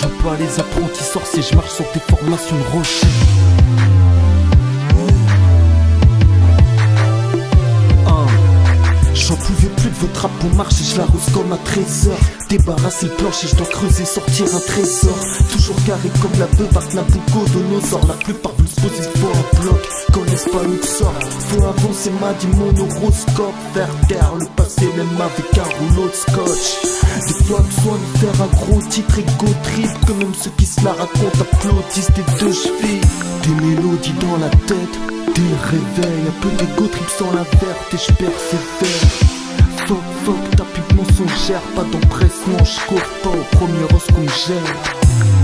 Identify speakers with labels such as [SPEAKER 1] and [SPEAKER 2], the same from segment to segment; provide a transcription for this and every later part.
[SPEAKER 1] Je veux pas les apprentis sorciers, je marche sur des formations de rochers. J'en pouvais plus de votre rap pour marcher, je la rose comme un trésor. Débarrasser le plancher, je dois creuser, sortir un trésor. Toujours carré comme la beuh, Bart Nabucodonosor. La plupart veulent se poser devant un bloc, connaissent pas l'autre sort. Faut avancer, m'a dit mon horoscope. Faire taire le passé, même avec un rouleau de scotch. Des fois besoin de faire un gros titre égo trip, que même ceux qui se la racontent applaudissent des deux chevilles. Des mélodies dans la tête, des réveils, un peu d'égo trip sans la verte et je persévère. Fuck, ta pub mensongère, pas d'empressement, je cours pas au premier os qu'on me gère.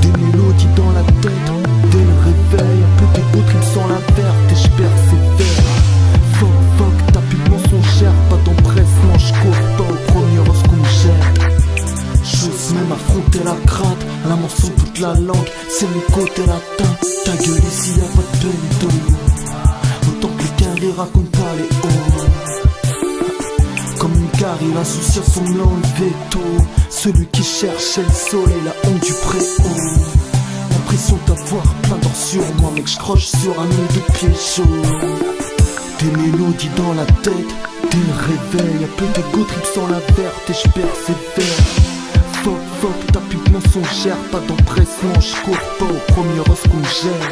[SPEAKER 1] Des mélodies dans la tête, des réveils, un peu d'égo trip sans la verte et je persévère. Fuck, ta pub mensongère, pas d'empressement, je cours pas au premier os qu'on me gère. J'ose même affronter la crainte, la main sur toute la langue, c'est mon côté latin. Ta gueule ici y'a pas de peine d'eau, autant que les guerriers racontent pas les hauts. Comme une gare, il insouciance son nom le veto. Celui qui cherchait le soleil, la honte du préau. L'impression d'avoir plein d'or sur moi, mec, j'croche sur un nid de pieds chauds. Des mélodies dans la tête, des réveils, un peu d'égo trip sans la verte et je persévère. Fuck, ta pub mensongère, pas d'empressement, je cours pas au premier os qu'on me gère.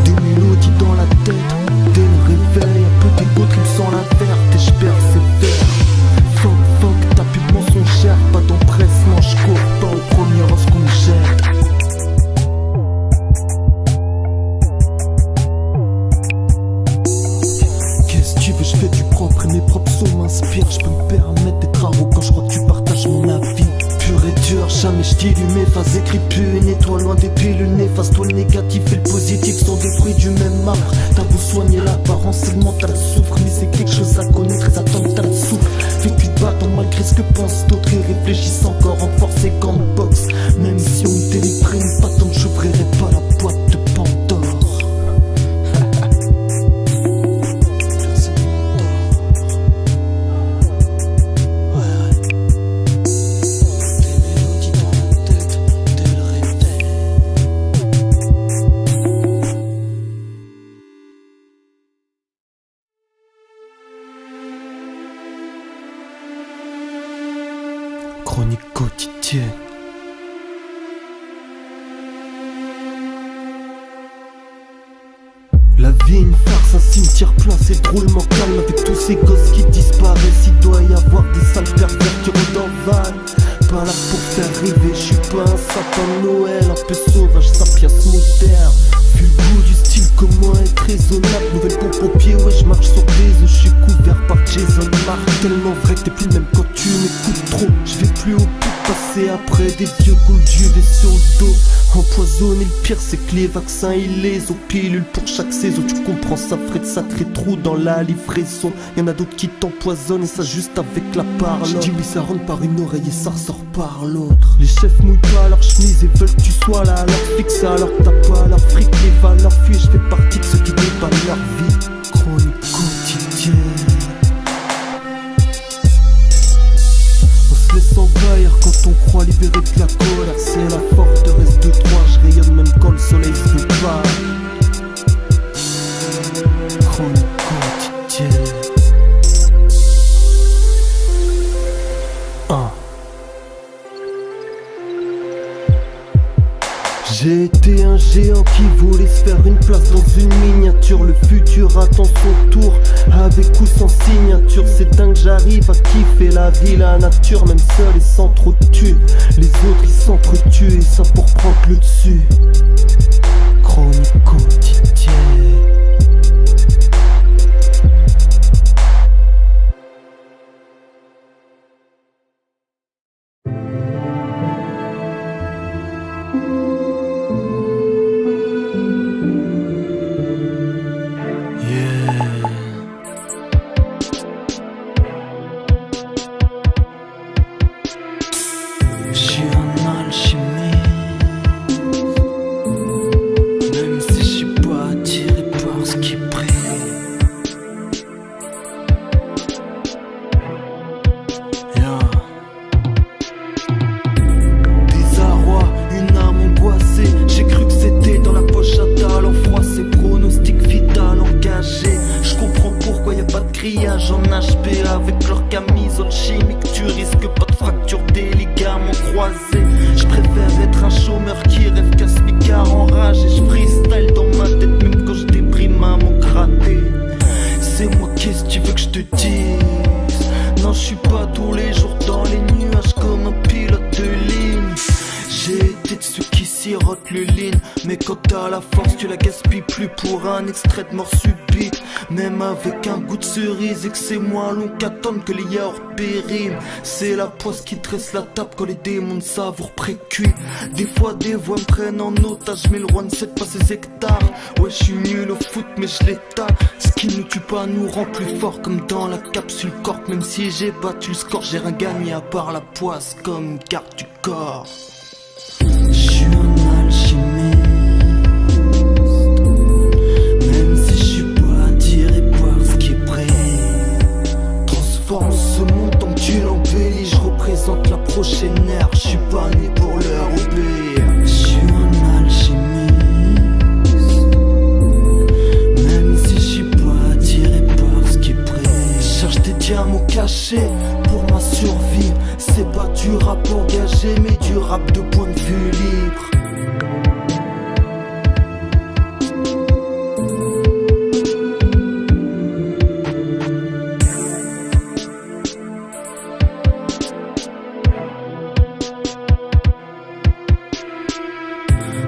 [SPEAKER 1] Des mélodies dans la tête, des réveils, un peu d'égo trip sans la verte et je persévère. Fuck, ta pub mensongère, pas d'empressement, je cours pas au premier os qu'on me gère. Qu'est-ce que tu veux, je fais du propre et mes propres sons m'inspirent. Je peux me permettre d'être arrogant quand je crois que tu partages mon avis. Pur et dur, jamais je dilue mes phases, écris plus une étoile loin des pilules néfastes. Toi le négatif et le positif sont des fruits du même arbre. T'as beau soigner l'apparence et le mental souffre, mais c'est quelque chose à connaître et ça tente t'as le souffle. Vécu de battant malgré ce que pensent d'autres et réfléchissent encore en force et qu'en boxe. Même si on me délivrait une patente, j'ouvrirai pas la boîte de Pandore. Chronique quotidienne. La vie une farce, un cimetière plein, c'est drôlement calme. Avec tous ces gosses qui disparaissent, il doit y avoir des sales pervers qui rôdent en van. Pas là pour faire rêver, je suis pas un sapin de Noël. Un peu sauvage, sapiens moderne. Vu le goût du style, comment être raisonnable. Nouvelle pompe au pied, ouais je marche sur des œufs. Je suis couvert par Jason Mark. Tellement vrai que t'es plus le même quand tu m'écoutes trop. Je vais plus au bout, passer après des vieux coups d'UV sur le dos. Empoisonné, le pire c'est que les vaccins ils les ont pilules pour chaque saison. Tu comprends, ça ferait de sacrés trous dans la livraison. Y'en a d'autres qui t'empoisonnent et ça juste avec la parole. Je dis oui ça rentre par une oreille et ça ressort par l'autre. Les chefs mouillent pas leur chemise et veulent que tu sois là. Alors fixe alors que t'as pas leur fric, les valeurs fuient. Je fais partie de ceux qui déballent leur vie. Chronique quotidienne. On se laisse envahir quand on croit libérer de la colère. C'est la forteresse de Troie, je rayonne même quand le soleil se fait pas. Chronique quotidienne. J'ai été un géant qui voulait se faire une place dans une miniature. Le futur attend son tour, avec ou sans signature. C'est dingue, j'arrive à kiffer la vie, la nature. Même seul et sans trop de thunes. Les autres ils s'entretuent et ça pour prendre le dessus. Chronique quotidienne. Même si je suis pas attiré chimique, tu risques pas de fracture des ligaments croisés. Je préfère être un chômeur qui rêve qu'à ce micard enragé. Je freestyle dans ma tête même quand je déprime à mon gratté. C'est moi, qu'est-ce que tu veux que je te dise? Non, je suis pas tous les jours dans les nuages comme un pilote de ligne. J'ai été de ceux qui sirotent le lean, mais quand t'as la force tu la gaspilles plus pour un extrait de mort subite. Même avec un goût de cerise et que c'est moins long qu'attendre que les yaourts périment. C'est la poisse qui dresse la table quand les démons de savoure pré-cuit. Des fois des voix me prennent en otage, mais le roi ne cède pas ses hectares. Ouais, je suis nul au foot mais je l'étale. Ce qui nous tue pas nous rend plus fort, comme dans la capsule corp. Même si j'ai battu le score, j'ai rien gagné à part la poisse comme une carte du corps. J'suis un alchimiste, même si j'suis pas attiré par ce qui est prêt. Transforme ce monde tant que tu l'embellis. J'représente la prochaine ère, j'suis pas né pour leur obéir. J'suis un alchimiste, même si j'suis pas attiré par ce qui est prêt. Cherche des diamants cachés pour ma survie. C'est pas du rap engagé mais du rap de point de vue libre.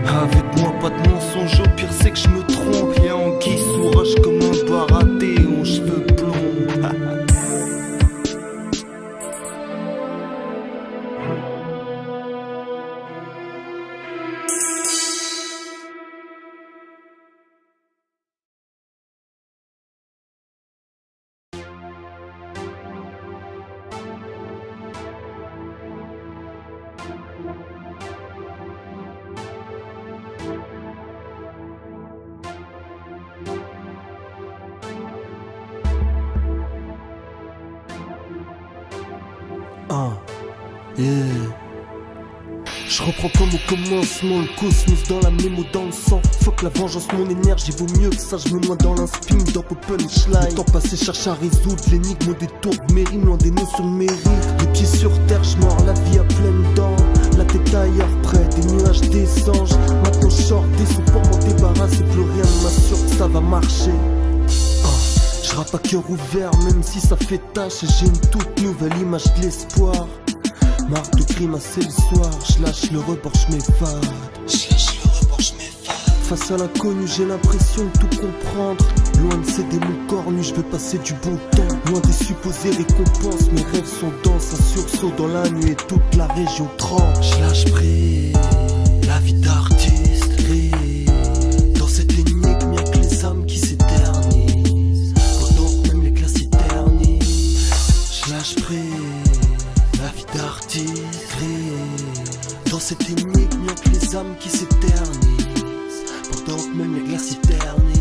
[SPEAKER 1] Avec moi pas de mensonge, au pire c'est que je me trompe. Y'a anguille sous roche comme un baraté aux cheveux blonds. Je reprends comme au commencement, le cosmos dans la mémo, dans le sang. Fuck la vengeance, mon énergie vaut mieux que ça. Je me noie dans l'inspire, dans le punchline. Le temps passé cherche à résoudre l'énigme des tours de mes rimes, loin des notions de mérite. Les pieds sur terre, je mords la vie à pleines dents. La tête ailleurs, près des nuages, des anges. Maintenant je sors des sous pour m'en débarrasser. Plus rien ne m'assure que ça va marcher. Je rappe à cœur ouvert, même si ça fait tâche. Et j'ai une toute nouvelle image de l'espoir. Marque de grimacer le soir, je lâche le rebord, je m'évade. Face à l'inconnu, j'ai l'impression de tout comprendre. Loin de céder mon corps nu, je veux passer du bon temps. Loin des supposées récompenses, mes rêves sont denses. Un sursaut dans la nuit et toute la région tremble. Je lâche prise, la vie d'artiste gris. Dans cette énigme, y'a que les âmes qui s'éternisent. Pendant que même les classes s'éternisent. Je lâche prise, la vie d'artiste gris. Dans cette énigme, y'a que les âmes qui s'éternisent. Pendant que même les glaces s'éternisent.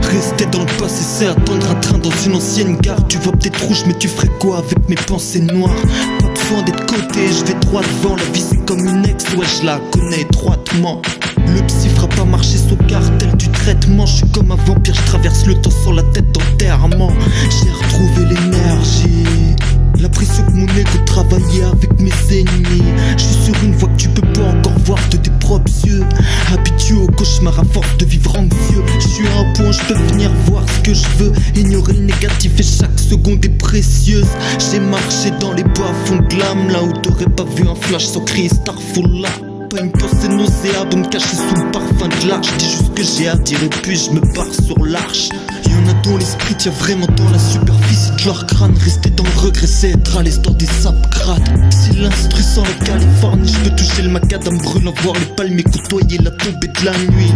[SPEAKER 1] Rester dans le passé, c'est attendre un train dans une ancienne gare. Tu vois peut-être rouge, mais tu ferais quoi avec mes pensées noires? Pas besoin d'être côté, je vais droit devant. La vie c'est comme une ex, ouais je la connais étroitement. Le psy fera pas marcher son cartel du traitement. Je suis comme un vampire, je traverse le temps sans la tête d'enterrement. J'ai retrouvé l'énergie, la pression que mon ego travaillait avec mes ennemis. Je suis sur une voie que tu peux pas encore voir de tes propres yeux. Habitué au cauchemar à force de vivre anxieux. Je suis à un point où je peux venir voir ce que je veux. Ignorer le négatif et chaque seconde est précieuse. J'ai marché dans les bas-fonds de l'âme, là où t'aurais pas vu un flash sans crier Starfall là. Pas une pensée nauséabonde me cacher sous le parfum de l'arche. Je dis juste ce que j'ai à dire et puis je me barre sur l'arche. Y'en a dans l'esprit, y'a vraiment dans la superficie de leur crâne. Rester dans le regret, c'est être à l'aise dans des sapes crades. Si l'instru sent la Californie, je peux toucher le macadam brûlant, voir les palmiers côtoyer la tombée de la nuit.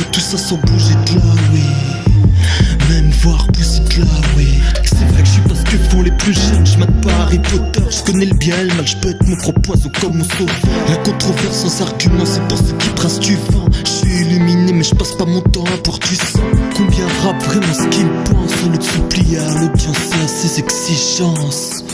[SPEAKER 1] Et tout ça sans bouger de là, oui. Même voir pousser de là, oui. C'est vrai que je suis pas ce que font les plus jeunes. Je mate pas Harry Potter, je connais le bien et le mal. Je peux être mon propre oiseau comme mon sauveur. La controverse sans argument, c'est pour ceux qui brassent du vent. Je suis illuminé, mais je passe pas mon temps à voir du sang. Combien rap vraiment ce qu'ils pensent, au lieu de supplier à l'audience et à ses exigences.